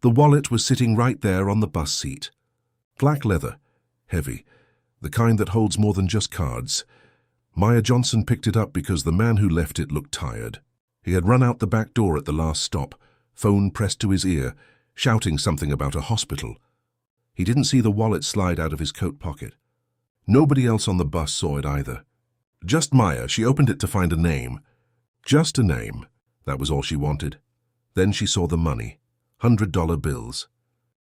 The wallet was sitting right there on the bus seat. Black leather, heavy, the kind that holds more than just cards. Maya Johnson picked it up because the man who left it looked tired. He had run out the back door at the last stop, phone pressed to his ear, shouting something about a hospital. He didn't see the wallet slide out of his coat pocket. Nobody else on the bus saw it either. Just Maya. She opened it to find a name. Just a name. That was all she wanted. Then she saw the money. $100 bills.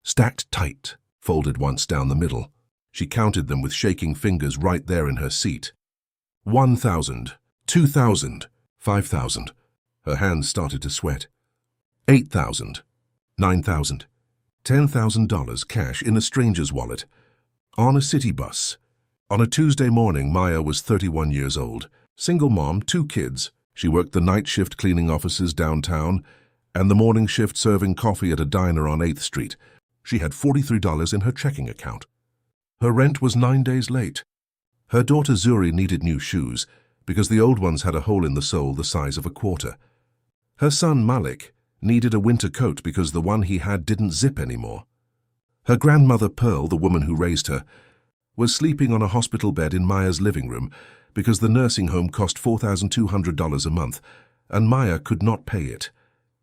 Stacked tight, folded once down the middle. She counted them with shaking fingers right there in her seat. 1,000, 2,000, 5,000. Her hands started to sweat. 8,000, 9,000, $10,000 cash in a stranger's wallet. On a city bus. On a Tuesday morning, Maya was 31 years old. Single mom, 2 kids. She worked the night shift cleaning offices downtown and the morning shift serving coffee at a diner on 8th Street. She had $43 in her checking account. Her rent was 9 days late. Her daughter Zuri needed new shoes because the old ones had a hole in the sole the size of a quarter. Her son Malik needed a winter coat because the one he had didn't zip anymore. Her grandmother Pearl, the woman who raised her, was sleeping on a hospital bed in Maya's living room because the nursing home cost $4,200 a month, and Maya could not pay it.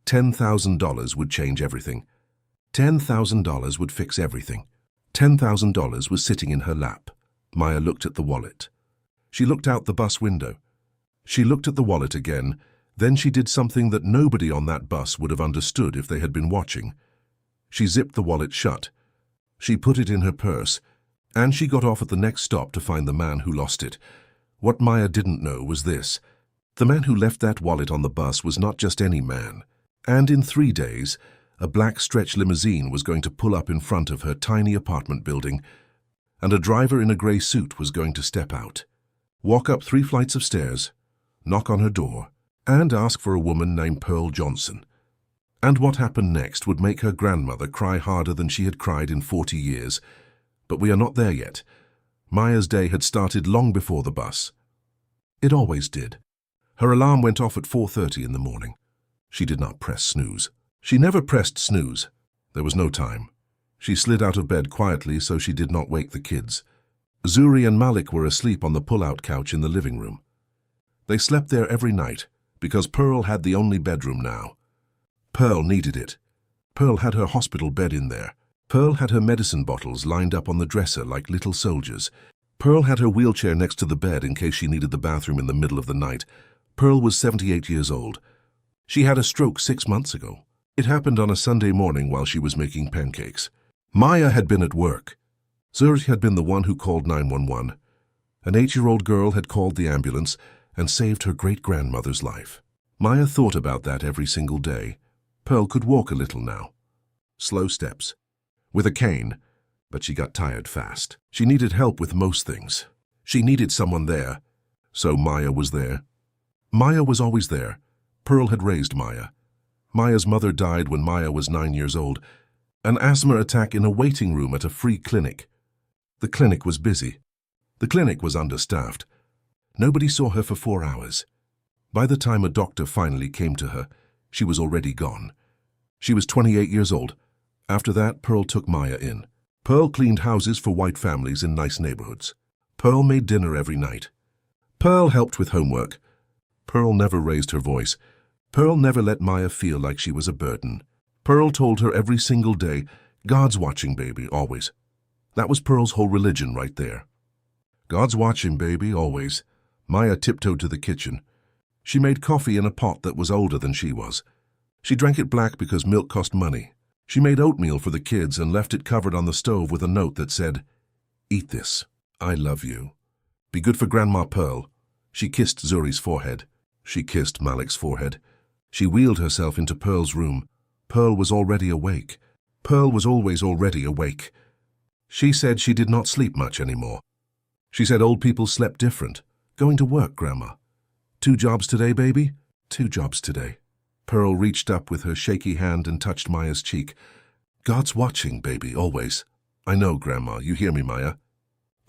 $10,000 would change everything. $10,000 would fix everything. $10,000 was sitting in her lap. Maya looked at the wallet. She looked out the bus window. She looked at the wallet again. Then she did something that nobody on that bus would have understood if they had been watching. She zipped the wallet shut. She put it in her purse, and she got off at the next stop to find the man who lost it. What Maya didn't know was this. The man who left that wallet on the bus was not just any man. And in 3 days, a black stretch limousine was going to pull up in front of her tiny apartment building, and a driver in a grey suit was going to step out, walk up 3 flights of stairs, knock on her door, and ask for a woman named Pearl Johnson. And what happened next would make her grandmother cry harder than she had cried in 40 years. But we are not there yet. Maya's day had started long before the bus. It always did. Her alarm went off at 4:30 in the morning. She did not press snooze. She never pressed snooze. There was no time. She slid out of bed quietly so she did not wake the kids. Zuri and Malik were asleep on the pull-out couch in the living room. They slept there every night because Pearl had the only bedroom now. Pearl needed it. Pearl had her hospital bed in there. Pearl had her medicine bottles lined up on the dresser like little soldiers. Pearl had her wheelchair next to the bed in case she needed the bathroom in the middle of the night. Pearl was 78 years old. She had a stroke 6 months ago. It happened on a Sunday morning while she was making pancakes. Maya had been at work. Zuri had been the one who called 911. An 8-year-old girl had called the ambulance and saved her great-grandmother's life. Maya thought about that every single day. Pearl could walk a little now. Slow steps. With a cane, but she got tired fast. She needed help with most things. She needed someone there. So Maya was there. Maya was always there. Pearl had raised Maya. Maya's mother died when Maya was 9 years old. An asthma attack in a waiting room at a free clinic. The clinic was busy. The clinic was understaffed. Nobody saw her for 4 hours. By the time a doctor finally came to her, she was already gone. She was 28 years old. After that, Pearl took Maya in. Pearl cleaned houses for white families in nice neighborhoods. Pearl made dinner every night. Pearl helped with homework. Pearl never raised her voice. Pearl never let Maya feel like she was a burden. Pearl told her every single day, "God's watching, baby, always." That was Pearl's whole religion right there. God's watching, baby, always. Maya tiptoed to the kitchen. She made coffee in a pot that was older than she was. She drank it black because milk cost money. She made oatmeal for the kids and left it covered on the stove with a note that said, "Eat this. I love you. Be good for Grandma Pearl." She kissed Zuri's forehead. She kissed Malik's forehead. She wheeled herself into Pearl's room. Pearl was already awake. Pearl was always already awake. She said she did not sleep much anymore. She said old people slept different. "Going to work, Grandma." "2 jobs today, baby?" "2 jobs today." Pearl reached up with her shaky hand and touched Maya's cheek. "God's watching, baby, always." "I know, Grandma. You hear me, Maya?"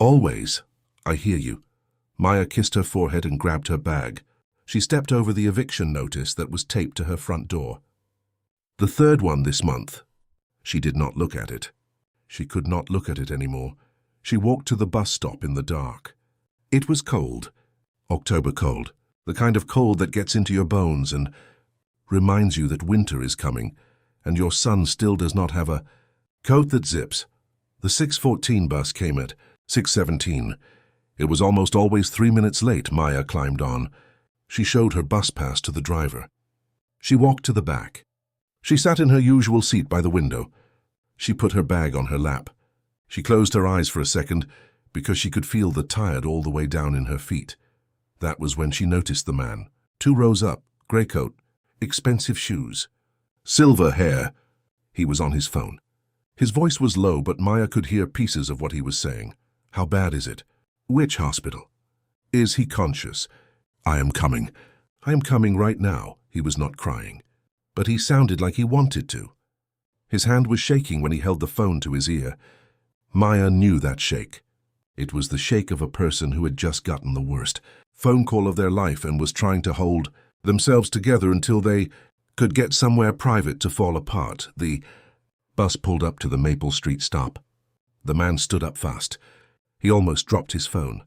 "Always. I hear you." Maya kissed her forehead and grabbed her bag. She stepped over the eviction notice that was taped to her front door. "The 3rd one this month." She did not look at it. She could not look at it anymore. She walked to the bus stop in the dark. It was cold. October cold. The kind of cold that gets into your bones and reminds you that winter is coming, and your son still does not have a coat that zips. The 6:14 bus came at 6:17. It was almost always 3 minutes late. Maya climbed on. She showed her bus pass to the driver. She walked to the back. She sat in her usual seat by the window. She put her bag on her lap. She closed her eyes for a second because she could feel the tired all the way down in her feet. That was when she noticed the man. 2 rows up, grey coat, expensive shoes, silver hair. He was on his phone. His voice was low, but Maya could hear pieces of what he was saying. How bad is it? Which hospital? Is he conscious? I am coming. I am coming right now. He was not crying, but he sounded like he wanted to. His hand was shaking when he held the phone to his ear. Maya knew that shake. It was the shake of a person who had just gotten the worst phone call of their life and was trying to hold themselves together until they could get somewhere private to fall apart. The bus pulled up to the Maple Street stop. The man stood up fast. He almost dropped his phone.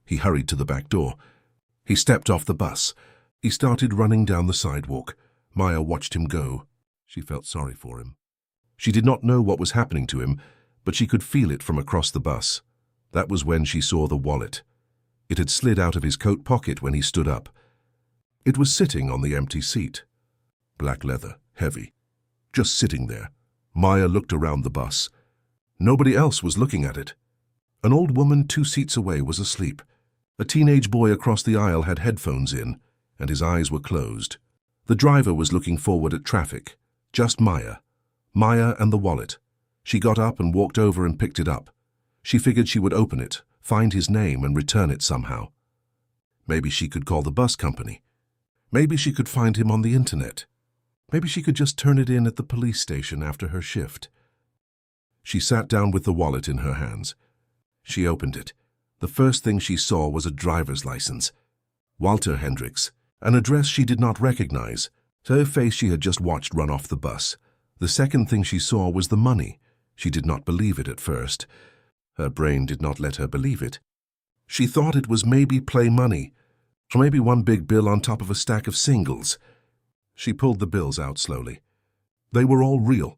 He hurried to the back door. He stepped off the bus. He started running down the sidewalk. Maya watched him go. She felt sorry for him. She did not know what was happening to him, but she could feel it from across the bus. That was when she saw the wallet. It had slid out of his coat pocket when he stood up. It was sitting on the empty seat. Black leather, heavy. Just sitting there. Maya looked around the bus. Nobody else was looking at it. An old woman 2 seats away was asleep. A teenage boy across the aisle had headphones in, and his eyes were closed. The driver was looking forward at traffic. Just Maya. Maya and the wallet. She got up and walked over and picked it up. She figured she would open it, find his name, and return it somehow. Maybe she could call the bus company. Maybe she could find him on the internet. Maybe she could just turn it in at the police station after her shift. She sat down with the wallet in her hands. She opened it. The first thing she saw was a driver's license. Walter Hendricks, an address she did not recognize. Her face she had just watched run off the bus. The second thing she saw was the money. She did not believe it at first. Her brain did not let her believe it. She thought it was maybe play money, or maybe one big bill on top of a stack of singles. She pulled the bills out slowly. They were all real.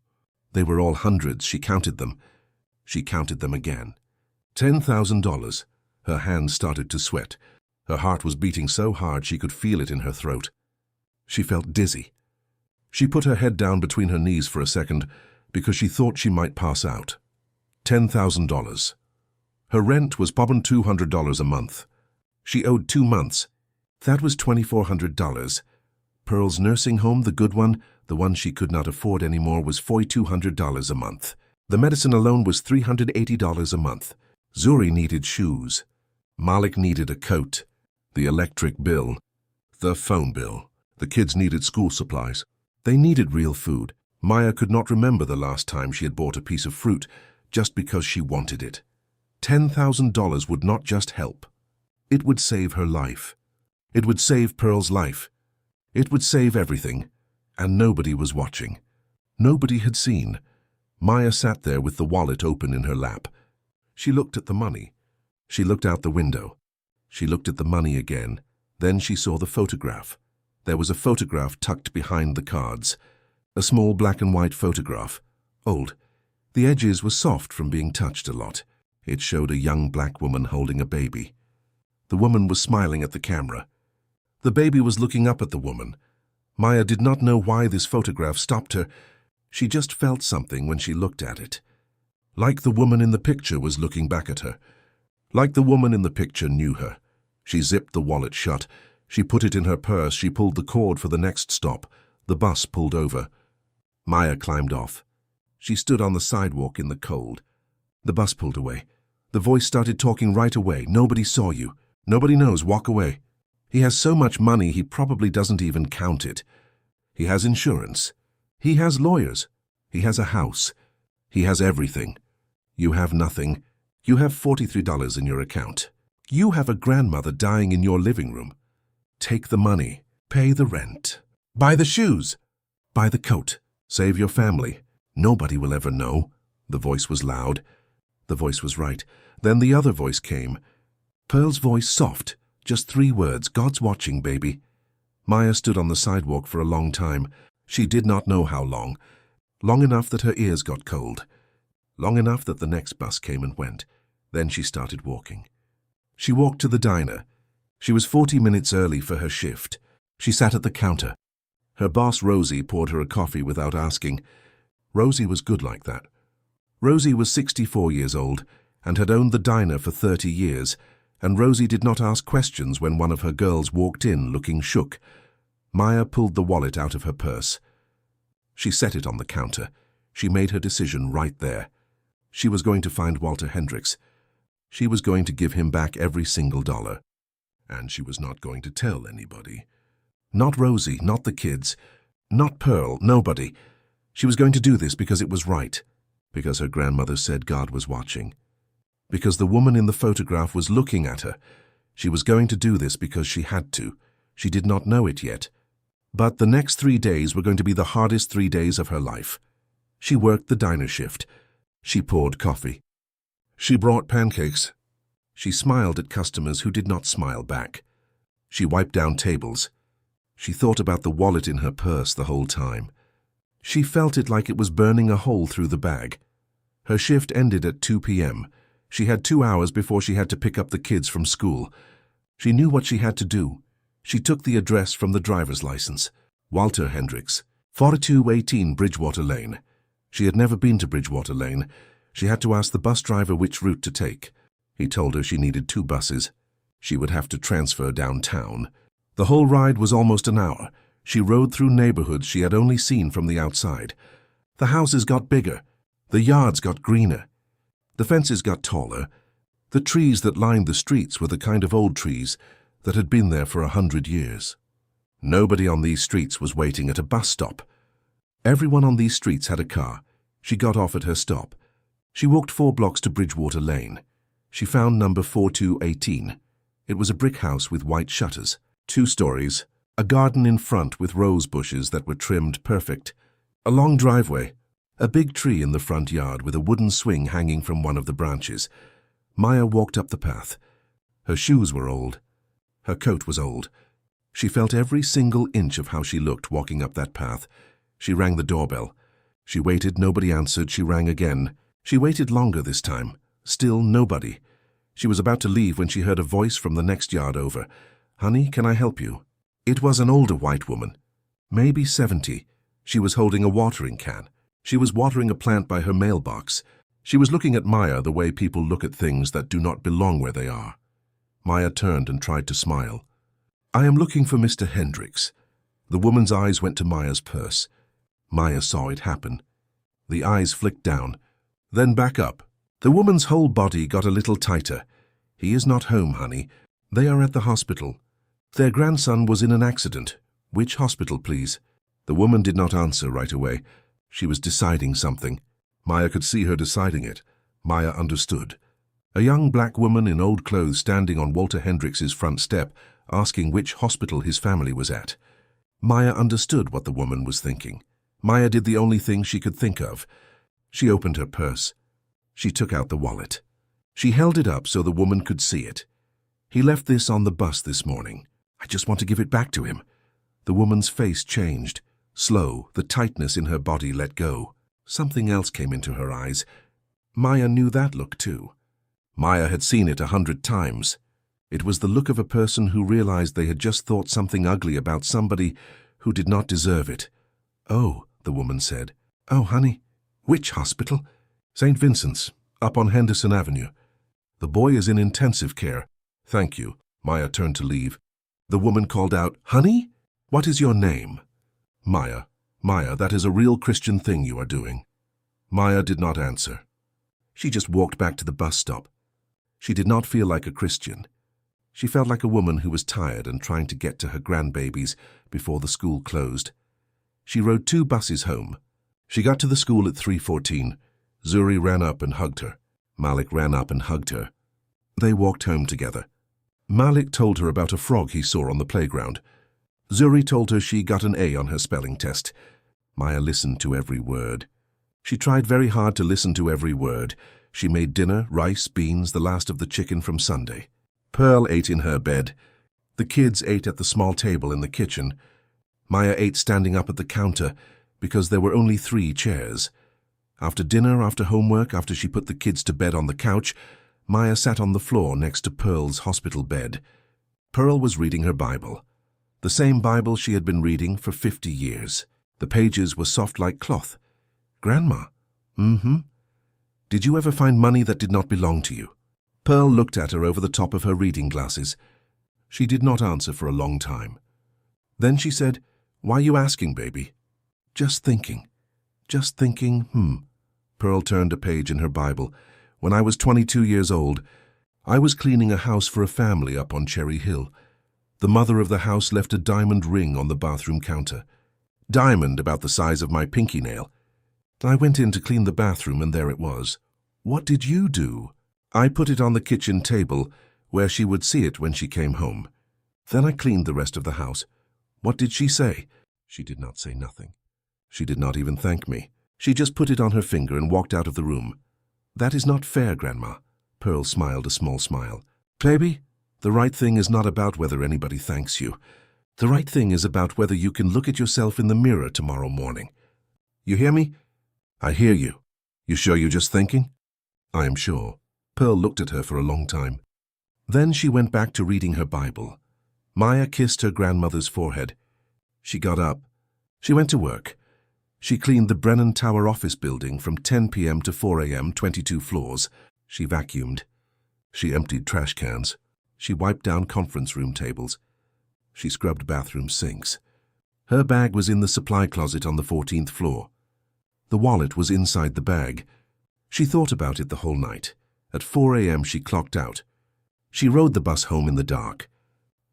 They were all hundreds. She counted them. She counted them again. $10,000. Her hands started to sweat. Her heart was beating so hard she could feel it in her throat. She felt dizzy. She put her head down between her knees for a second because she thought she might pass out. $10,000. Her rent was probably $200 a month. She owed 2 months. That was $2,400. Pearl's nursing home, the good one, the one she could not afford anymore, was $4,200 a month. The medicine alone was $380 a month. Zuri needed shoes. Malik needed a coat. The electric bill. The phone bill. The kids needed school supplies. They needed real food. Maya could not remember the last time she had bought a piece of fruit just because she wanted it. $10,000 would not just help. It would save her life. It would save Pearl's life. It would save everything. And nobody was watching. Nobody had seen. Maya sat there with the wallet open in her lap. She looked at the money. She looked out the window. She looked at the money again. Then she saw the photograph. There was a photograph tucked behind the cards. A small black and white photograph. Old. The edges were soft from being touched a lot. It showed a young black woman holding a baby. The woman was smiling at the camera. The baby was looking up at the woman. Maya did not know why this photograph stopped her. She just felt something when she looked at it. Like the woman in the picture was looking back at her. Like the woman in the picture knew her. She zipped the wallet shut. She put it in her purse. She pulled the cord for the next stop. The bus pulled over. Maya climbed off. She stood on the sidewalk in the cold. The bus pulled away. The voice started talking right away. Nobody saw you. Nobody knows. Walk away. He has so much money he probably doesn't even count it. He has insurance. He has lawyers. He has a house. He has everything. You have nothing. You have $43 in your account. You have a grandmother dying in your living room. Take the money. Pay the rent. Buy the shoes. Buy the coat. Save your family. Nobody will ever know. The voice was loud. The voice was right. Then the other voice came. Pearl's voice soft. Just 3 words. God's watching, baby. Maya stood on the sidewalk for a long time. She did not know how long. Long enough that her ears got cold. Long enough that the next bus came and went. Then she started walking. She walked to the diner. She was 40 minutes early for her shift. She sat at the counter. Her boss, Rosie, poured her a coffee without asking. Rosie was good like that. Rosie was 64 years old and had owned the diner for 30 years, and Rosie did not ask questions when one of her girls walked in looking shook. Maya pulled the wallet out of her purse. She set it on the counter. She made her decision right there. She was going to find Walter Hendricks. She was going to give him back every single dollar. And she was not going to tell anybody. Not Rosie, not the kids, not Pearl, nobody. She was going to do this because it was right, because her grandmother said God was watching, because the woman in the photograph was looking at her. She was going to do this because she had to. She did not know it yet. But the next 3 days were going to be the hardest 3 days of her life. She worked the diner shift. She poured coffee. She brought pancakes. She smiled at customers who did not smile back. She wiped down tables. She thought about the wallet in her purse the whole time. She felt it like it was burning a hole through the bag. Her shift ended at 2 p.m. She had 2 hours before she had to pick up the kids from school. She knew what she had to do. She took the address from the driver's license. Walter Hendricks, 4218 Bridgewater Lane. She had never been to Bridgewater Lane. She had to ask the bus driver which route to take. He told her she needed 2 buses. She would have to transfer downtown. The whole ride was almost an hour. She rode through neighborhoods she had only seen from the outside. The houses got bigger. The yards got greener. The fences got taller. The trees that lined the streets were the kind of old trees that had been there for 100 years. Nobody on these streets was waiting at a bus stop. Everyone on these streets had a car. She got off at her stop. She walked 4 blocks to Bridgewater Lane. She found number 4218. It was a brick house with white shutters, 2 stories, a garden in front with rose bushes that were trimmed perfect, a long driveway, a big tree in the front yard with a wooden swing hanging from one of the branches. Maya walked up the path. Her shoes were old. Her coat was old. She felt every single inch of how she looked walking up that path. She rang the doorbell. She waited, nobody answered. She rang again. She waited longer this time. Still nobody. She was about to leave when she heard a voice from the next yard over. "Honey, can I help you?" It was an older white woman, maybe 70. She was holding a watering can. She was watering a plant by her mailbox. She was looking at Maya the way people look at things that do not belong where they are. Maya turned and tried to smile. "I am looking for Mr. Hendricks." The woman's eyes went to Maya's purse. Maya saw it happen. The eyes flicked down, then back up. The woman's whole body got a little tighter. "He is not home, honey. They are at the hospital. Their grandson was in an accident. Which hospital, please?" The woman did not answer right away. She was deciding something. Maya could see her deciding it. Maya understood. A young black woman in old clothes standing on Walter Hendricks's front step, asking which hospital his family was at. Maya understood what the woman was thinking. Maya did the only thing she could think of. She opened her purse. She took out the wallet. She held it up so the woman could see it. "He left this on the bus this morning. I just want to give it back to him." The woman's face changed. Slow, the tightness in her body let go. Something else came into her eyes. Maya knew that look too. Maya had seen it 100 times. It was the look of a person who realized they had just thought something ugly about somebody who did not deserve it. "Oh," the woman said. "Oh, honey. Which hospital?" "St. Vincent's, up on Henderson Avenue. The boy is in intensive care." "Thank you." Maya turned to leave. The woman called out, "Honey, what is your name?" "Maya. Maya, that is a real Christian thing you are doing." Maya did not answer. She just walked back to the bus stop. She did not feel like a Christian. She felt like a woman who was tired and trying to get to her grandbabies before the school closed. She rode 2 buses home. She got to the school at 3:14. Zuri ran up and hugged her. Malik ran up and hugged her. They walked home together. Malik told her about a frog he saw on the playground. Zuri told her she got an A on her spelling test. Maya listened to every word. She tried very hard to listen to every word. She made dinner, rice, beans, the last of the chicken from Sunday. Pearl ate in her bed. The kids ate at the small table in the kitchen. Maya ate standing up at the counter because there were only 3 chairs. After dinner, after homework, after she put the kids to bed on the couch, Maya sat on the floor next to Pearl's hospital bed. Pearl was reading her Bible. The same Bible she had been reading for 50 years. The pages were soft like cloth. "Grandma?" "Mm-hmm. Did you ever find money that did not belong to you?" Pearl looked at her over the top of her reading glasses. She did not answer for a long time. Then she said, "Why are you asking, baby?" "Just thinking. Just thinking, Pearl turned a page in her Bible. "When I was 22 years old, I was cleaning a house for a family up on Cherry Hill. The mother of the house left a diamond ring on the bathroom counter. Diamond about the size of my pinky nail. I went in to clean the bathroom and there it was." "What did you do?" "I put it on the kitchen table where she would see it when she came home. Then I cleaned the rest of the house." "What did she say?" "She did not say nothing. She did not even thank me. She just put it on her finger and walked out of the room." "That is not fair, Grandma." Pearl smiled a small smile. "Baby, the right thing is not about whether anybody thanks you. The right thing is about whether you can look at yourself in the mirror tomorrow morning. You hear me?" "I hear you. You sure you're just thinking?" "I am sure." Pearl looked at her for a long time. Then she went back to reading her Bible. Maya kissed her grandmother's forehead. She got up. She went to work. She cleaned the Brennan Tower office building from 10 p.m. to 4 a.m., 22 floors. She vacuumed. She emptied trash cans. She wiped down conference room tables. She scrubbed bathroom sinks. Her bag was in the supply closet on the 14th floor. The wallet was inside the bag. She thought about it the whole night. At 4 a.m. she clocked out. She rode the bus home in the dark.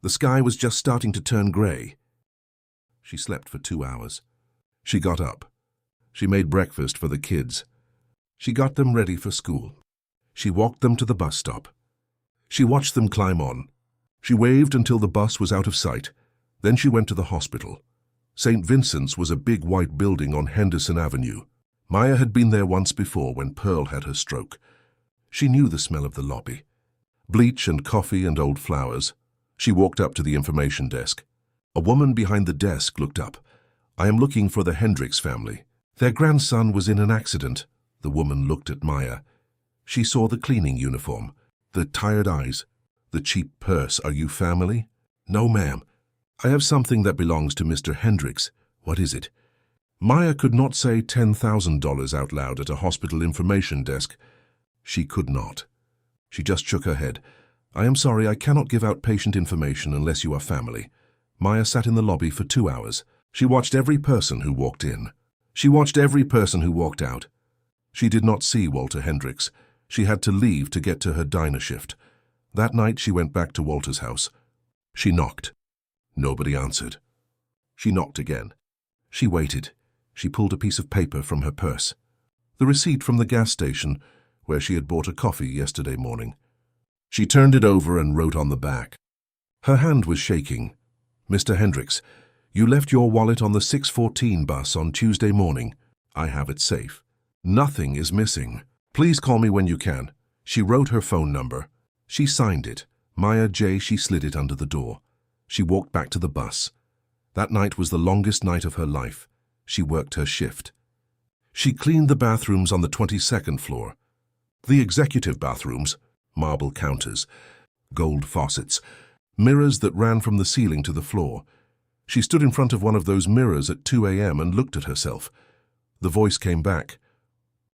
The sky was just starting to turn grey. She slept for 2 hours. She got up. She made breakfast for the kids. She got them ready for school. She walked them to the bus stop. She watched them climb on. She waved until the bus was out of sight. Then she went to the hospital. St. Vincent's was a big white building on Henderson Avenue. Maya had been there once before when Pearl had her stroke. She knew the smell of the lobby. Bleach and coffee and old flowers. She walked up to the information desk. A woman behind the desk looked up. "I am looking for the Hendricks family. Their grandson was in an accident." The woman looked at Maya. She saw the cleaning uniform, the tired eyes, the cheap purse. "Are you family?" "No, ma'am. I have something that belongs to Mr. Hendricks." "What is it?" Maya could not say $10,000 out loud at a hospital information desk. She could not. She just shook her head. "I am sorry, I cannot give out patient information unless you are family." Maya sat in the lobby for 2 hours. She watched every person who walked in. She watched every person who walked out. She did not see Walter Hendricks. She had to leave to get to her diner shift. That night she went back to Walter's house. She knocked. Nobody answered. She knocked again. She waited. She pulled a piece of paper from her purse. The receipt from the gas station where she had bought a coffee yesterday morning. She turned it over and wrote on the back. Her hand was shaking. "Mr. Hendricks, you left your wallet on the 6:14 bus on Tuesday morning. I have it safe. Nothing is missing. Please call me when you can." She wrote her phone number. She signed it. Maya J. She slid it under the door. She walked back to the bus. That night was the longest night of her life. She worked her shift. She cleaned the bathrooms on the 22nd floor. The executive bathrooms, marble counters, gold faucets, mirrors that ran from the ceiling to the floor. She stood in front of one of those mirrors at 2 a.m. and looked at herself. The voice came back.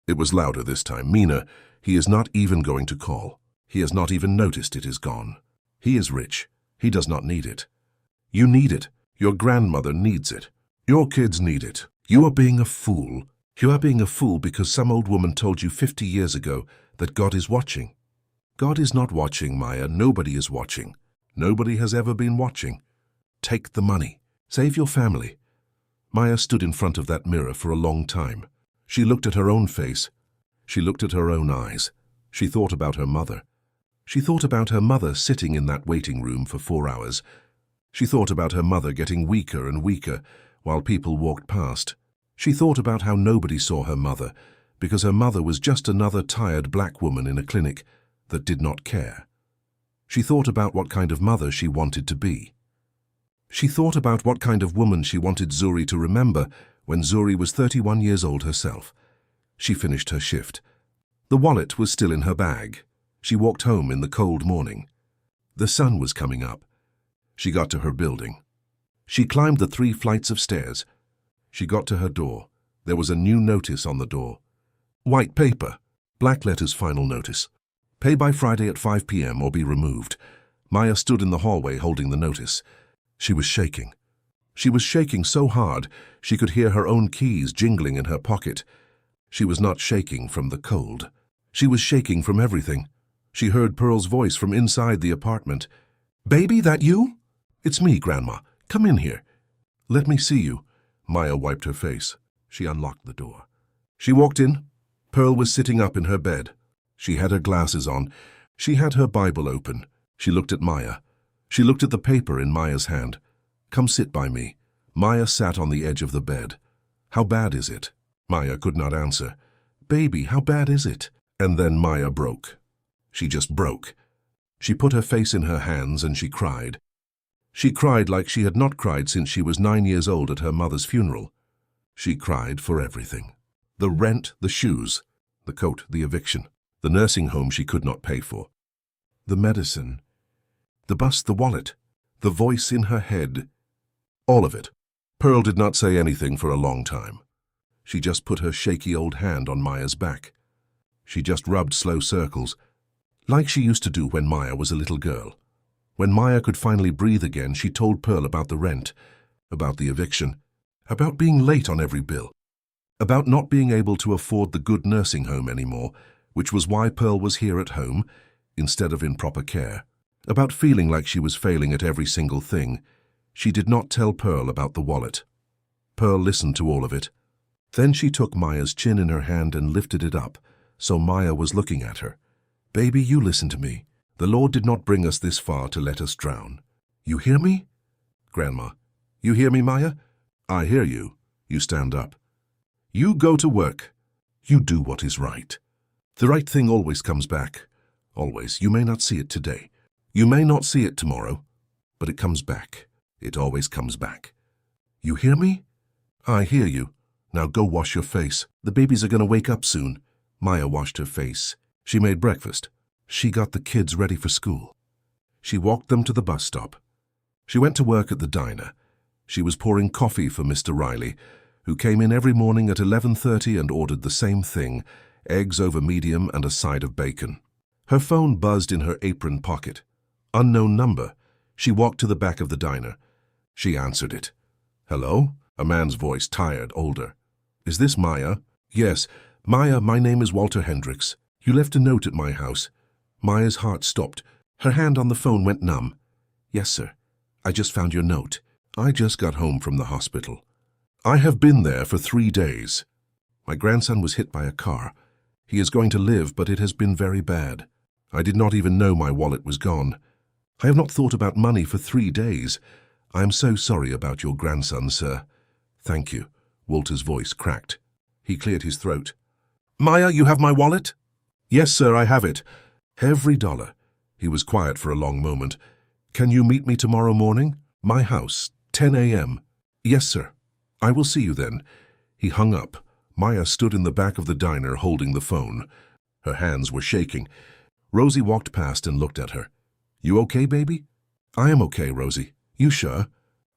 It was louder this time. "Mina, he is not even going to call. He has not even noticed it is gone. He is rich. He does not need it. You need it. Your grandmother needs it. Your kids need it. You are being a fool. You are being a fool because some old woman told you 50 years ago that God is watching. God is not watching, Maya. Nobody is watching. Nobody has ever been watching. Take the money. Save your family." Maya stood in front of that mirror for a long time. She looked at her own face. She looked at her own eyes. She thought about her mother. She thought about her mother sitting in that waiting room for 4 hours. She thought about her mother getting weaker and weaker while people walked past. She thought about how nobody saw her mother, because her mother was just another tired black woman in a clinic that did not care. She thought about what kind of mother she wanted to be. She thought about what kind of woman she wanted Zuri to remember when Zuri was 31 years old herself. She finished her shift. The wallet was still in her bag. She walked home in the cold morning. The sun was coming up. She got to her building. She climbed the 3 flights of stairs. She got to her door. There was a new notice on the door. White paper, black letters, final notice. Pay by Friday at 5 p.m. or be removed. Maya stood in the hallway holding the notice. She was shaking. She was shaking so hard she could hear her own keys jingling in her pocket. She was not shaking from the cold. She was shaking from everything. She heard Pearl's voice from inside the apartment. "Baby, that you?" "It's me, Grandma. Come in here." "Let me see you." Maya wiped her face. She unlocked the door. She walked in. Pearl was sitting up in her bed. She had her glasses on. She had her Bible open. She looked at Maya. She looked at the paper in Maya's hand. "Come sit by me." Maya sat on the edge of the bed. "How bad is it?" Maya could not answer. "Baby, how bad is it?" And then Maya broke. She just broke. She put her face in her hands and she cried. She cried like she had not cried since she was 9 years old at her mother's funeral. She cried for everything. The rent, the shoes, the coat, the eviction, the nursing home she could not pay for, the medicine, the bus, the wallet, the voice in her head, all of it. Pearl did not say anything for a long time. She just put her shaky old hand on Maya's back. She just rubbed slow circles, like she used to do when Maya was a little girl. When Maya could finally breathe again, she told Pearl about the rent, about the eviction, about being late on every bill, about not being able to afford the good nursing home anymore, which was why Pearl was here at home instead of in proper care, about feeling like she was failing at every single thing. She did not tell Pearl about the wallet. Pearl listened to all of it. Then she took Maya's chin in her hand and lifted it up, so Maya was looking at her. "Baby, you listen to me. The Lord did not bring us this far to let us drown. You hear me?" "Grandma." "You hear me, Maya?" "I hear you." "You stand up. You go to work. You do what is right. The right thing always comes back. Always. You may not see it today. You may not see it tomorrow, but it comes back. It always comes back. You hear me?" "I hear you. Now go wash your face. The babies are going to wake up soon." Maya washed her face. She made breakfast. She got the kids ready for school. She walked them to the bus stop. She went to work at the diner. She was pouring coffee for Mr. Riley, who came in every morning at 11:30 and ordered the same thing, eggs over medium and a side of bacon. Her phone buzzed in her apron pocket. Unknown number. She walked to the back of the diner. She answered it. "Hello?" A man's voice, tired, older. "Is this Maya?" "Yes. Maya, my name is Walter Hendricks. You left a note at my house." Maya's heart stopped. Her hand on the phone went numb. "Yes, sir. I just found your note. I just got home from the hospital. I have been there for 3 days. My grandson was hit by a car. He is going to live, but it has been very bad. I did not even know my wallet was gone. I have not thought about money for 3 days. I am so sorry about your grandson, sir." "Thank you." Walter's voice cracked. He cleared his throat. "Maya, you have my wallet?" "Yes, sir, I have it. Every dollar." He was quiet for a long moment. "Can you meet me tomorrow morning? My house, 10 a.m. "Yes, sir. I will see you then." He hung up. Maya stood in the back of the diner holding the phone. Her hands were shaking. Rosie walked past and looked at her. "You okay, baby?" "I am okay, Rosie. You sure?"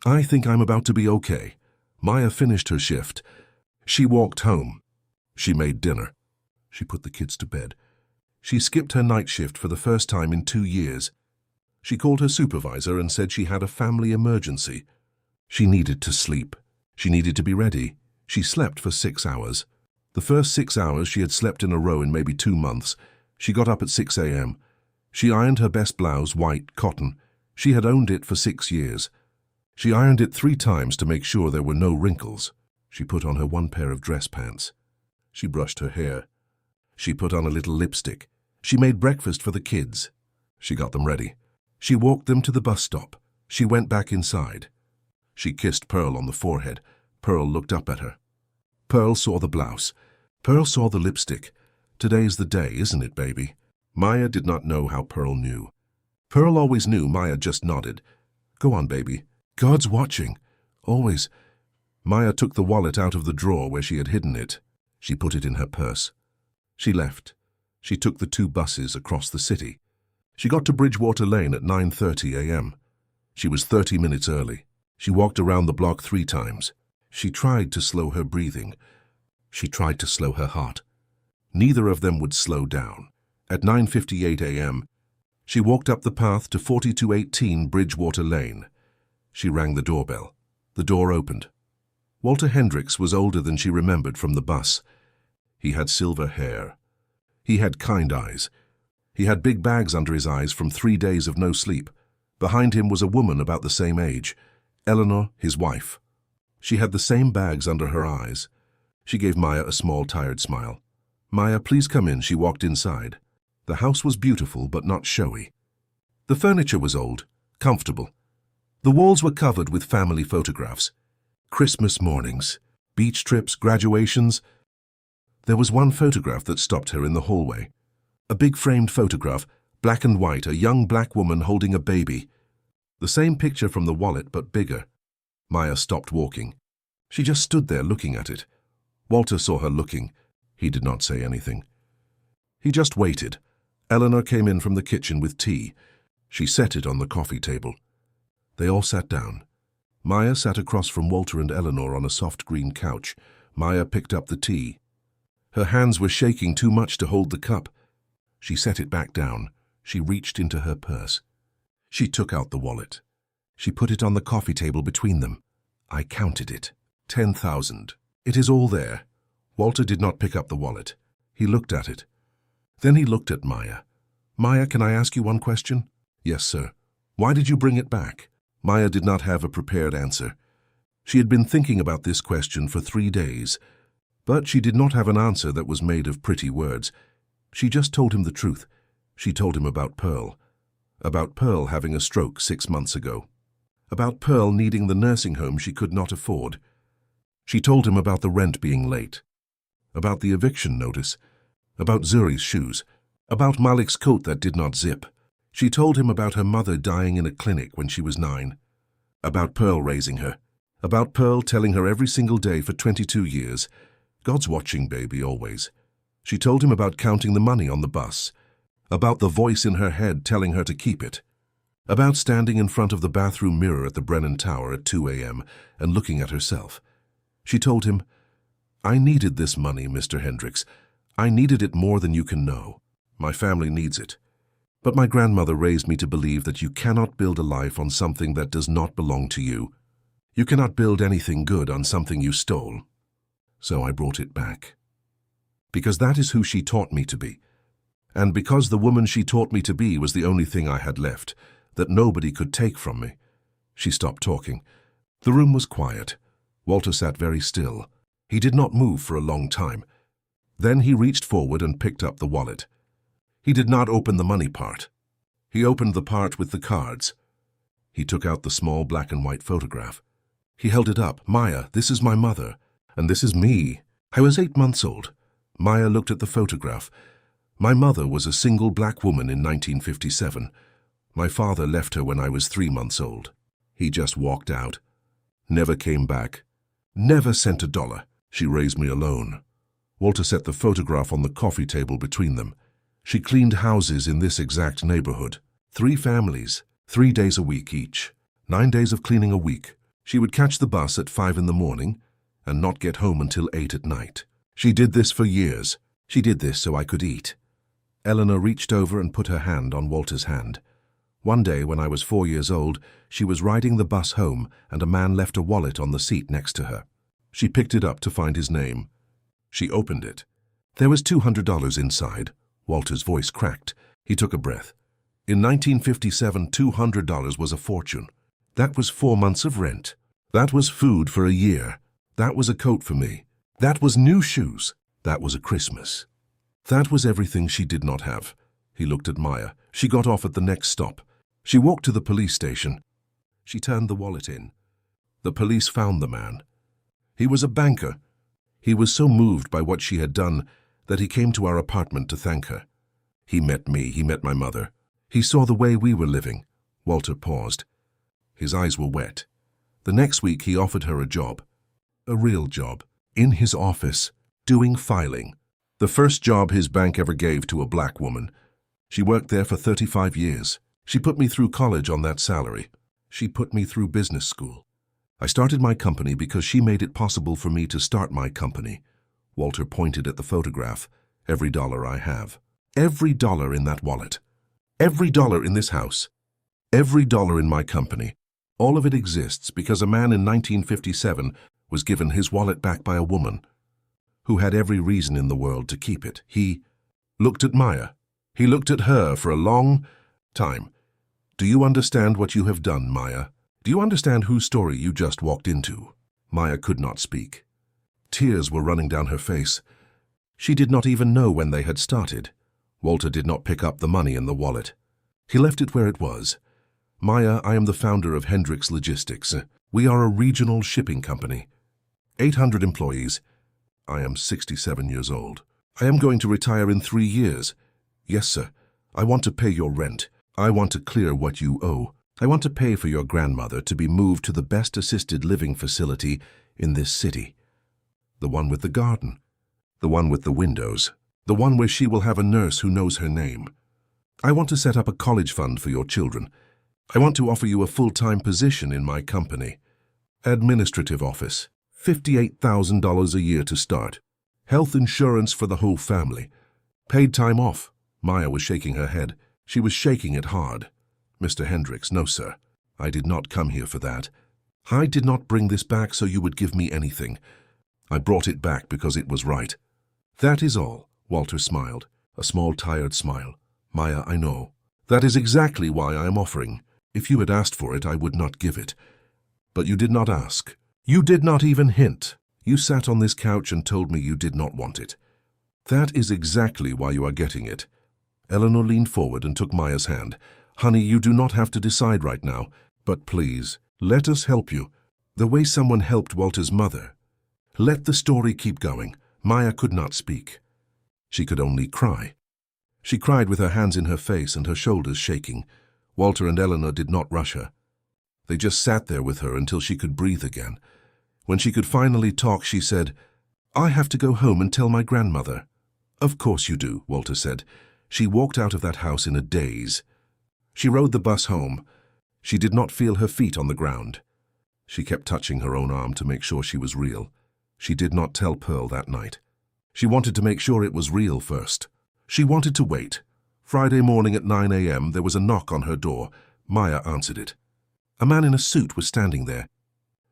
"I think I'm about to be okay." Maya finished her shift. She walked home. She made dinner. She put the kids to bed. She skipped her night shift for the first time in 2 years. She called her supervisor and said she had a family emergency. She needed to sleep. She needed to be ready. She slept for 6 hours. The first 6 hours she had slept in a row in maybe 2 months. She got up at 6 a.m. She ironed her best blouse, white, cotton. She had owned it for 6 years. She ironed it 3 times to make sure there were no wrinkles. She put on her 1 pair of dress pants. She brushed her hair. She put on a little lipstick. She made breakfast for the kids. She got them ready. She walked them to the bus stop. She went back inside. She kissed Pearl on the forehead. Pearl looked up at her. Pearl saw the blouse. Pearl saw the lipstick. Today's the day, isn't it, baby? Maya did not know how Pearl knew. Pearl always knew. Maya just nodded. Go on, baby. God's watching. Always. Maya took the wallet out of the drawer where she had hidden it. She put it in her purse. She left. She took the 2 buses across the city. She got to Bridgewater Lane at 9:30 a.m. She was 30 minutes early. She walked around the block 3 times. She tried to slow her breathing. She tried to slow her heart. Neither of them would slow down. At 9:58 a.m., she walked up the path to 4218 Bridgewater Lane. She rang the doorbell. The door opened. Walter Hendricks was older than she remembered from the bus. He had silver hair. He had kind eyes. He had big bags under his eyes from 3 days of no sleep. Behind him was a woman about the same age, Eleanor, his wife. She had the same bags under her eyes. She gave Maya a small, tired smile. Maya, please come in. She walked inside. The house was beautiful but not showy. The furniture was old, comfortable. The walls were covered with family photographs. Christmas mornings, beach trips, graduations. There was one photograph that stopped her in the hallway. A big framed photograph, black and white, a young black woman holding a baby. The same picture from the wallet, but bigger. Maya stopped walking. She just stood there looking at it. Walter saw her looking. He did not say anything. He just waited. Eleanor came in from the kitchen with tea. She set it on the coffee table. They all sat down. Maya sat across from Walter and Eleanor on a soft green couch. Maya picked up the tea. Her hands were shaking too much to hold the cup. She set it back down. She reached into her purse. She took out the wallet. She put it on the coffee table between them. I counted it. 10,000. It is all there. Walter did not pick up the wallet. He looked at it. Then he looked at Maya. Maya, can I ask you one question? Yes, sir. Why did you bring it back? Maya did not have a prepared answer. She had been thinking about this question for 3 days, but she did not have an answer that was made of pretty words. She just told him the truth. She told him about Pearl having a stroke 6 months ago, about Pearl needing the nursing home she could not afford. She told him about the rent being late, about the eviction notice, about Zuri's shoes, about Malik's coat that did not zip. She told him about her mother dying in a clinic when she was 9, about Pearl raising her, about Pearl telling her every single day for 22 years, God's watching, baby, always. She told him about counting the money on the bus, about the voice in her head telling her to keep it, about standing in front of the bathroom mirror at the Brennan Tower at 2 a.m. and looking at herself. She told him, I needed this money, Mr. Hendricks. I needed it more than you can know. My family needs it. But my grandmother raised me to believe that you cannot build a life on something that does not belong to you. You cannot build anything good on something you stole. So I brought it back. Because that is who she taught me to be. And because the woman she taught me to be was the only thing I had left, that nobody could take from me. She stopped talking. The room was quiet. Walter sat very still. He did not move for a long time. Then he reached forward and picked up the wallet. He did not open the money part. He opened the part with the cards. He took out the small black and white photograph. He held it up. Maya, this is my mother, and this is me. I was 8 months old. Maya looked at the photograph. My mother was a single black woman in 1957. My father left her when I was 3 months old. He just walked out. Never came back. Never sent $1. She raised me alone. Walter set the photograph on the coffee table between them. She cleaned houses in this exact neighborhood. 3 families, 3 days a week each. 9 days of cleaning a week. She would catch the bus at 5 in the morning and not get home until 8 at night. She did this for years. She did this so I could eat. Eleanor reached over and put her hand on Walter's hand. One day when I was 4 years old, she was riding the bus home and a man left a wallet on the seat next to her. She picked it up to find his name. She opened it. There was $200 inside. Walter's voice cracked. He took a breath. In 1957, $200 was a fortune. That was 4 months of rent. That was food for a year. That was a coat for me. That was new shoes. That was a Christmas. That was everything she did not have. He looked at Maya. She got off at the next stop. She walked to the police station. She turned the wallet in. The police found the man. He was a banker. He was so moved by what she had done that he came to our apartment to thank her. He met me, he met my mother. He saw the way we were living. Walter paused. His eyes were wet. The next week he offered her a job. A real job. In his office, doing filing. The first job his bank ever gave to a black woman. She worked there for 35 years. She put me through college on that salary. She put me through business school. I started my company because she made it possible for me to start my company. Walter pointed at the photograph. Every dollar I have. Every dollar in that wallet. Every dollar in this house. Every dollar in my company. All of it exists because a man in 1957 was given his wallet back by a woman who had every reason in the world to keep it. He looked at Maya. He looked at her for a long time. Do you understand what you have done, Maya? Do you understand whose story you just walked into? Maya could not speak. Tears were running down her face. She did not even know when they had started. Walter did not pick up the money in the wallet. He left it where it was. Maya, I am the founder of Hendricks Logistics. We are a regional shipping company. 800 employees. I am 67 years old. I am going to retire in 3 years. Yes, sir. I want to pay your rent. I want to clear what you owe. I want to pay for your grandmother to be moved to the best assisted living facility in this city. The one with the garden. The one with the windows. The one where she will have a nurse who knows her name. I want to set up a college fund for your children. I want to offer you a full-time position in my company. Administrative office. $58,000 a year to start. Health insurance for the whole family. Paid time off. Maya was shaking her head. She was shaking it hard. Mr. Hendricks, no, sir. I did not come here for that. I did not bring this back so you would give me anything. I brought it back because it was right. That is all. Walter smiled. A small, tired smile. Maya, I know. That is exactly why I am offering. If you had asked for it, I would not give it. But you did not ask. You did not even hint. You sat on this couch and told me you did not want it. That is exactly why you are getting it. Eleanor leaned forward and took Maya's hand. Honey, you do not have to decide right now, but please, let us help you. The way someone helped Walter's mother. Let the story keep going. Maya could not speak. She could only cry. She cried with her hands in her face and her shoulders shaking. Walter and Eleanor did not rush her. They just sat there with her until she could breathe again. When she could finally talk, she said, I have to go home and tell my grandmother. Of course you do, Walter said. She walked out of that house in a daze. She rode the bus home. She did not feel her feet on the ground. She kept touching her own arm to make sure she was real. She did not tell Pearl that night. She wanted to make sure it was real first. She wanted to wait. Friday morning at 9 a.m. there was a knock on her door. Maya answered it. A man in a suit was standing there.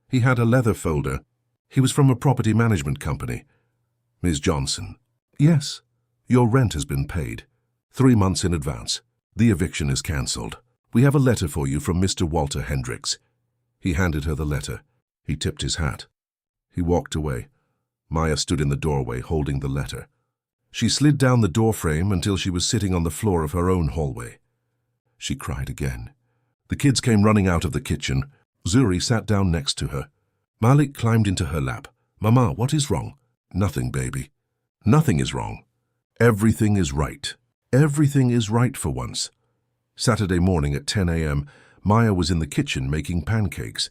He had a leather folder. He was from a property management company. Ms. Johnson. Yes. Your rent has been paid. 3 months in advance. The eviction is cancelled. We have a letter for you from Mr. Walter Hendricks. He handed her the letter. He tipped his hat. He walked away. Maya stood in the doorway holding the letter. She slid down the doorframe until she was sitting on the floor of her own hallway. She cried again. The kids came running out of the kitchen. Zuri sat down next to her. Malik climbed into her lap. Mama, what is wrong? Nothing, baby. Nothing is wrong. Everything is right. Everything is right for once. Saturday morning at 10 a.m., Maya was in the kitchen making pancakes.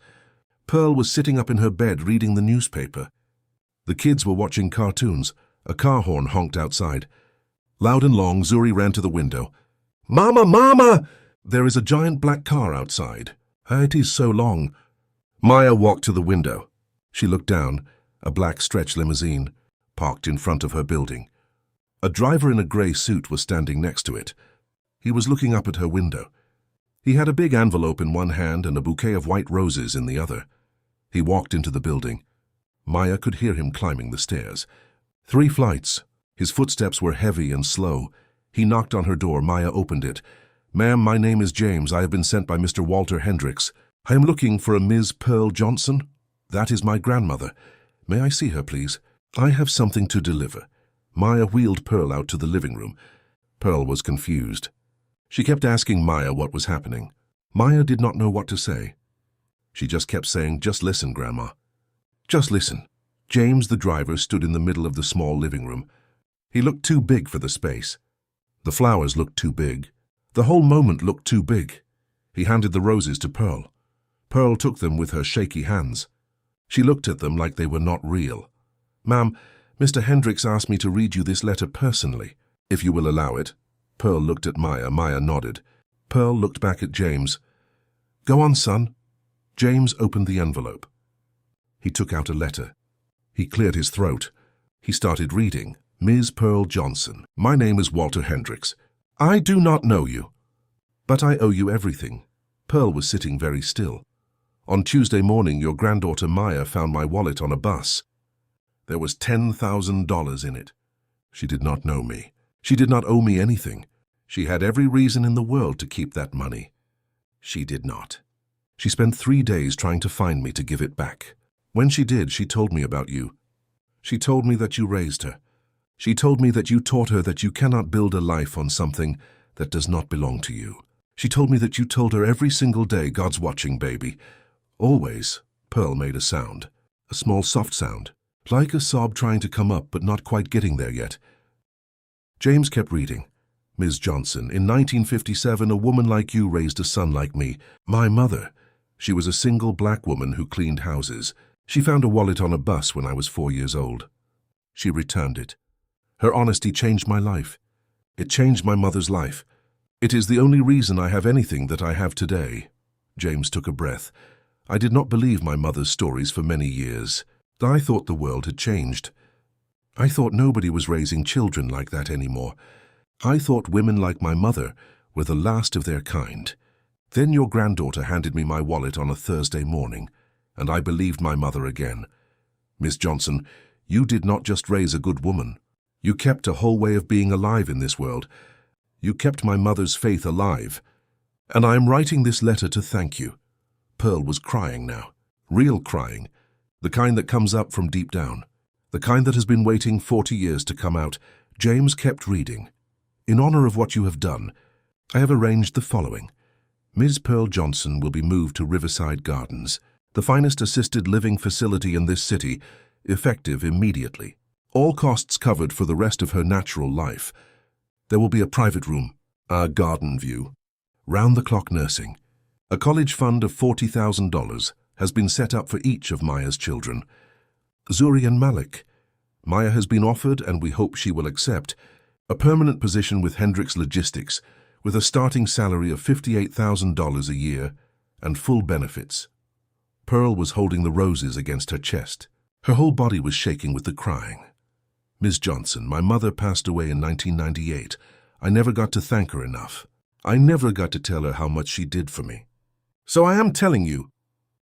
Pearl was sitting up in her bed reading the newspaper. The kids were watching cartoons. A car horn honked outside. Loud and long, Zuri ran to the window. Mama, Mama! There is a giant black car outside. It is so long. Maya walked to the window. She looked down. A black stretch limousine, parked in front of her building. A driver in a grey suit was standing next to it. He was looking up at her window. He had a big envelope in one hand and a bouquet of white roses in the other. He walked into the building. Maya could hear him climbing the stairs. 3 flights. His footsteps were heavy and slow. He knocked on her door. Maya opened it. Ma'am, my name is James. I have been sent by Mr. Walter Hendricks. I am looking for a Ms. Pearl Johnson. That is my grandmother. May I see her, please? I have something to deliver. Maya wheeled Pearl out to the living room. Pearl was confused. She kept asking Maya what was happening. Maya did not know what to say. She just kept saying, just listen, Grandma. Just listen. James, the driver, stood in the middle of the small living room. He looked too big for the space. The flowers looked too big. The whole moment looked too big. He handed the roses to Pearl. Pearl took them with her shaky hands. She looked at them like they were not real. "Ma'am, Mr. Hendricks asked me to read you this letter personally, if you will allow it." Pearl looked at Maya. Maya nodded. Pearl looked back at James. "Go on, son." James opened the envelope. He took out a letter. He cleared his throat. He started reading. "Ms. Pearl Johnson, my name is Walter Hendricks. I do not know you, but I owe you everything." Pearl was sitting very still. "On Tuesday morning, your granddaughter Maya found my wallet on a bus. There was $10,000 in it. She did not know me. She did not owe me anything. She had every reason in the world to keep that money. She did not. She spent 3 days trying to find me to give it back. When she did, she told me about you. She told me that you raised her. She told me that you taught her that you cannot build a life on something that does not belong to you. She told me that you told her every single day, 'God's watching, baby.' Always." Pearl made a sound, a small soft sound, like a sob trying to come up but not quite getting there yet. James kept reading. "Ms. Johnson, in 1957, a woman like you raised a son like me. My mother. She was a single black woman who cleaned houses. She found a wallet on a bus when I was 4 years old. She returned it. Her honesty changed my life. It changed my mother's life. It is the only reason I have anything that I have today." James took a breath. "I did not believe my mother's stories for many years. I thought the world had changed. I thought nobody was raising children like that anymore. I thought women like my mother were the last of their kind. Then your granddaughter handed me my wallet on a Thursday morning, and I believed my mother again. Miss Johnson, you did not just raise a good woman. You kept a whole way of being alive in this world. You kept my mother's faith alive. And I am writing this letter to thank you." Pearl was crying now. Real crying. The kind that comes up from deep down. The kind that has been waiting 40 years to come out. James kept reading. "In honor of what you have done, I have arranged the following. Ms. Pearl Johnson will be moved to Riverside Gardens, the finest assisted living facility in this city, effective immediately. All costs covered for the rest of her natural life. There will be a private room, a garden view, round-the-clock nursing. A college fund of $40,000 has been set up for each of Maya's children. Zuri and Malik. Maya has been offered, and we hope she will accept, a permanent position with Hendricks Logistics, with a starting salary of $58,000 a year and full benefits." Pearl was holding the roses against her chest. Her whole body was shaking with the crying. "Ms. Johnson, my mother passed away in 1998. I never got to thank her enough. I never got to tell her how much she did for me. So I am telling you,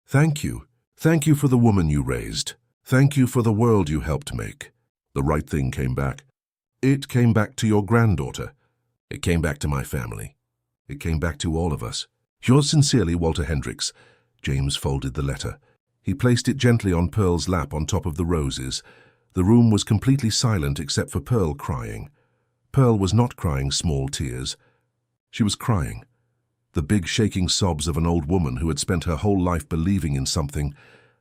thank you. Thank you for the woman you raised. Thank you for the world you helped make." The right thing came back. It came back to your granddaughter. It came back to my family. It came back to all of us. "Yours sincerely, Walter Hendricks." James folded the letter. He placed it gently on Pearl's lap on top of the roses. The room was completely silent except for Pearl crying. Pearl was not crying small tears. She was crying. The big shaking sobs of an old woman who had spent her whole life believing in something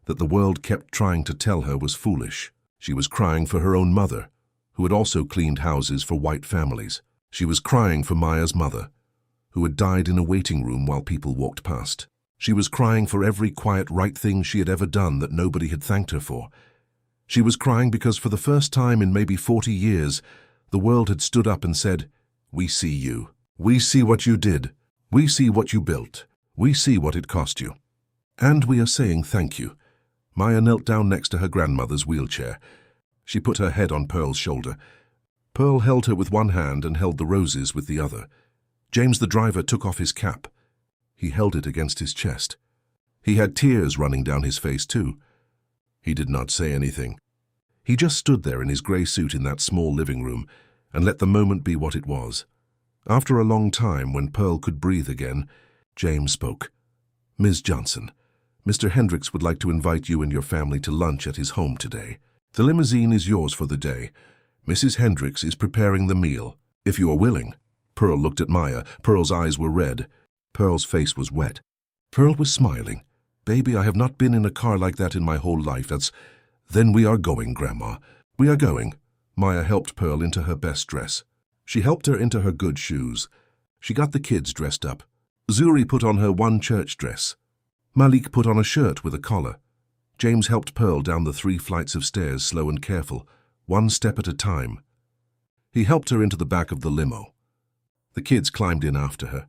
that the world kept trying to tell her was foolish. She was crying for her own mother, who had also cleaned houses for white families. She was crying for Maya's mother, who had died in a waiting room while people walked past. She was crying for every quiet right thing she had ever done that nobody had thanked her for. She was crying because for the first time in maybe 40 years, the world had stood up and said, "We see you. We see what you did. We see what you built. We see what it cost you. And we are saying thank you." Maya knelt down next to her grandmother's wheelchair. She put her head on Pearl's shoulder. Pearl held her with one hand and held the roses with the other. James, the driver, took off his cap. He held it against his chest. He had tears running down his face, too. He did not say anything. He just stood there in his grey suit in that small living room and let the moment be what it was. After a long time, when Pearl could breathe again, James spoke. "Ms. Johnson, Mr. Hendricks would like to invite you and your family to lunch at his home today. The limousine is yours for the day. Mrs. Hendricks is preparing the meal, if you are willing." Pearl looked at Maya. Pearl's eyes were red. Pearl's face was wet. Pearl was smiling. "Baby, I have not been in a car like that in my whole life. "Then we are going, Grandma. We are going." Maya helped Pearl into her best dress. She helped her into her good shoes. She got the kids dressed up. Zuri put on her one church dress. Malik put on a shirt with a collar. James helped Pearl down the 3 flights of stairs, slow and careful, one step at a time. He helped her into the back of the limo. The kids climbed in after her.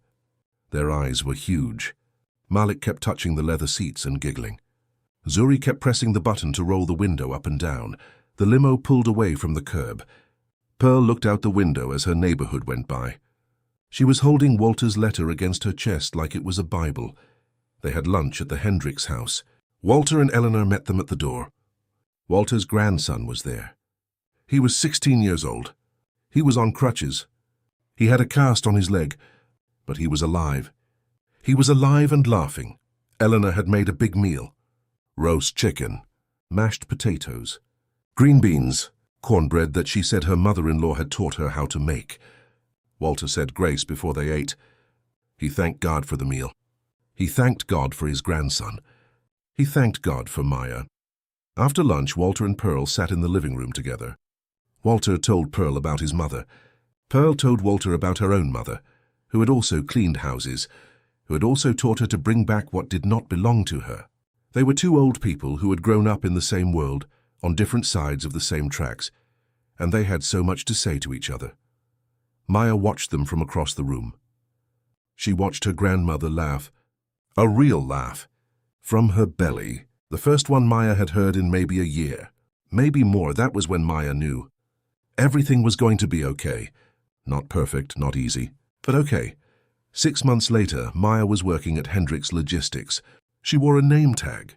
Their eyes were huge. Malik kept touching the leather seats and giggling. Zuri kept pressing the button to roll the window up and down. The limo pulled away from the curb. Pearl looked out the window as her neighborhood went by. She was holding Walter's letter against her chest like it was a Bible. They had lunch at the Hendricks house. Walter and Eleanor met them at the door. Walter's grandson was there. He was 16 years old. He was on crutches. He had a cast on his leg, but he was alive. He was alive and laughing. Eleanor had made a big meal. Roast chicken, mashed potatoes, green beans, cornbread that she said her mother-in-law had taught her how to make. Walter said grace before they ate. He thanked God for the meal. He thanked God for his grandson. He thanked God for Maya. After lunch, Walter and Pearl sat in the living room together. Walter told Pearl about his mother. Pearl told Walter about her own mother, who had also cleaned houses, who had also taught her to bring back what did not belong to her. They were 2 old people who had grown up in the same world, on different sides of the same tracks, and they had so much to say to each other. Maya watched them from across the room. She watched her grandmother laugh, a real laugh, from her belly, the first one Maya had heard in maybe a year. Maybe more. That was when Maya knew. Everything was going to be okay. Not perfect, not easy, but okay. 6 months later, Maya was working at Hendricks Logistics. She wore a name tag.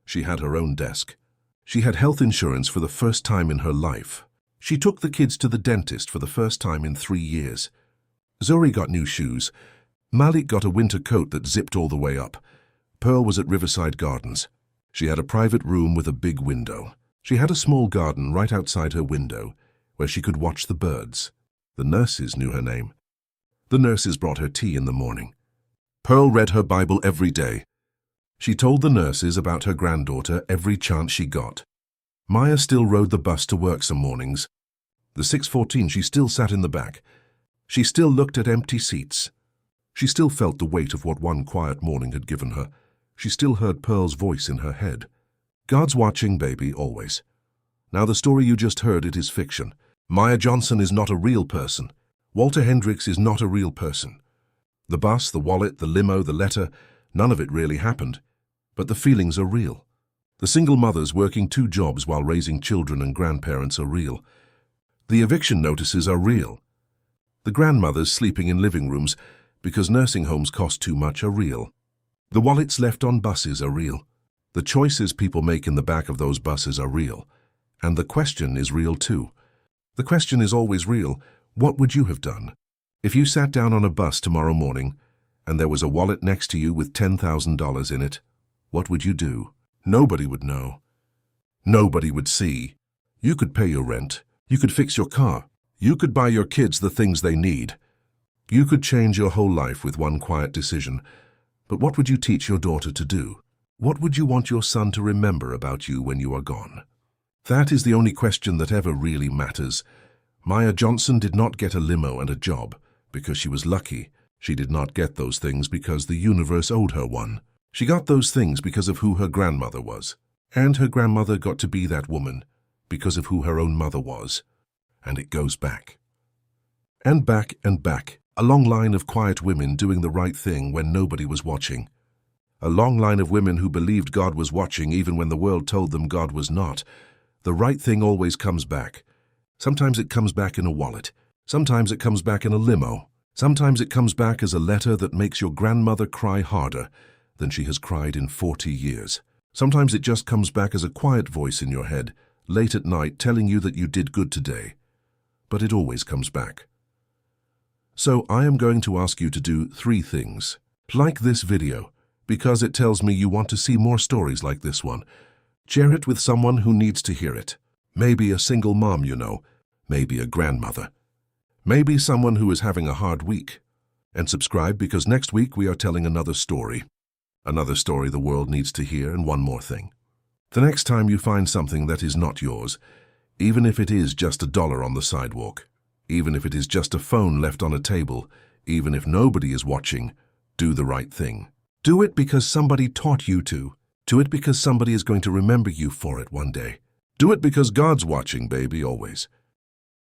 She had her own desk. She had health insurance for the first time in her life. She took the kids to the dentist for the first time in 3 years. Zuri got new shoes. Malik got a winter coat that zipped all the way up. Pearl was at Riverside Gardens. She had a private room with a big window. She had a small garden right outside her window, where she could watch the birds. The nurses knew her name. The nurses brought her tea in the morning. Pearl read her Bible every day. She told the nurses about her granddaughter every chance she got. Maya still rode the bus to work some mornings. The 6:14, she still sat in the back. She still looked at empty seats. She still felt the weight of what one quiet morning had given her. She still heard Pearl's voice in her head. God's watching, baby, always. Now the story you just heard, it is fiction. Maya Johnson is not a real person. Walter Hendricks is not a real person. The bus, the wallet, the limo, the letter, none of it really happened. But the feelings are real. The single mothers working 2 jobs while raising children and grandparents are real. The eviction notices are real. The grandmothers sleeping in living rooms because nursing homes cost too much are real. The wallets left on buses are real. The choices people make in the back of those buses are real. And the question is real too. The question is always real. What would you have done? If you sat down on a bus tomorrow morning and there was a wallet next to you with $10,000 in it, what would you do? Nobody would know. Nobody would see. You could pay your rent. You could fix your car. You could buy your kids the things they need. You could change your whole life with one quiet decision. But what would you teach your daughter to do? What would you want your son to remember about you when you are gone? That is the only question that ever really matters. Maya Johnson did not get a limo and a job because she was lucky. She did not get those things because the universe owed her one. She got those things because of who her grandmother was. And her grandmother got to be that woman because of who her own mother was. And it goes back. And back and back. A long line of quiet women doing the right thing when nobody was watching. A long line of women who believed God was watching even when the world told them God was not. The right thing always comes back. Sometimes it comes back in a wallet. Sometimes it comes back in a limo. Sometimes it comes back as a letter that makes your grandmother cry harder than she has cried in 40 years. Sometimes it just comes back as a quiet voice in your head, late at night, telling you that you did good today. But it always comes back. So I am going to ask you to do 3 things. Like this video, because it tells me you want to see more stories like this one. Share it with someone who needs to hear it. Maybe a single mom you know, maybe a grandmother. Maybe someone who is having a hard week. And subscribe because next week we are telling another story. Another story the world needs to hear, and one more thing. The next time you find something that is not yours, even if it is just $1 on the sidewalk, even if it is just a phone left on a table, even if nobody is watching, do the right thing. Do it because somebody taught you to. Do it because somebody is going to remember you for it one day. Do it because God's watching, baby, always.